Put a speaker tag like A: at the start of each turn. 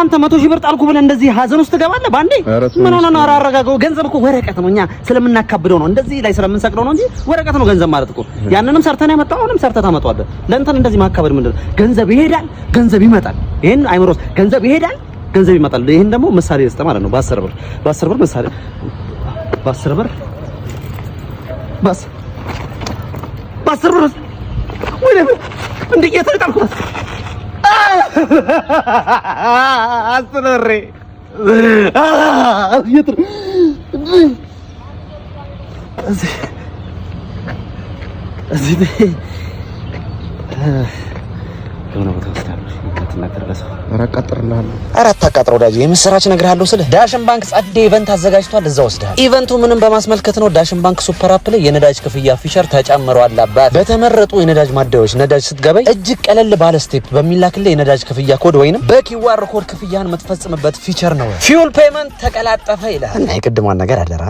A: አንተ 100,000 ብር ጣልኩ ብለህ እንደዚህ ሀዘን ውስጥ ትገባለህ ባንዴ? ምን ሆነ ነው? አራጋጋው። ገንዘብ እኮ ወረቀት ነው። እኛ ስለምናካብደው ነው እንደዚህ ላይ ስለምንሰቅለው ነው እንጂ ወረቀት ነው ገንዘብ ማለት እኮ። ያንንም ሰርተህ ነው ያመጣው፣ አሁንም ሰርተህ ታመጣዋለህ። ለእንተን እንደዚህ ማካበድ ምንድነው? ገንዘብ ይሄዳል፣ ገንዘብ ይመጣል። ይሄን አይምሮስ ገንዘብ ይሄዳል፣ ገንዘብ ይመጣል። ይሄን ደግሞ ምሳሌ ልስጥ ማለት ነው። በ10 ብር ምሳሌ በ10 ብር በ10 ብር ወይ እንዴ እየተጣልኩት አስተነሬ አየትር እዚህ የሆነ ቦታ ወስዳለሁ። ከተናገርለሰው አራት አቃጥረው ዳጂ የምስራች እነግርሃለሁ ስለ ዳሽን ባንክ ጸዴ ኢቨንት አዘጋጅቷል። እዛ ወስደሃል። ኢቨንቱ ምንም በማስመልከት ነው። ዳሽን ባንክ ሱፐር አፕ ላይ የነዳጅ ክፍያ ፊቸር ተጨምሯል። አባት በተመረጡ የነዳጅ ማደያዎች ነዳጅ ስትገበይ እጅግ ቀለል ባለ ስቴፕ በሚላክልህ የነዳጅ ክፍያ ኮድ ወይንም በኪዋር ኮድ ክፍያን የምትፈጽምበት ፊቸር ነው። ፊውል ፔመንት ተቀላጠፈ ይላል እና የቅድሟን ነገር አደራ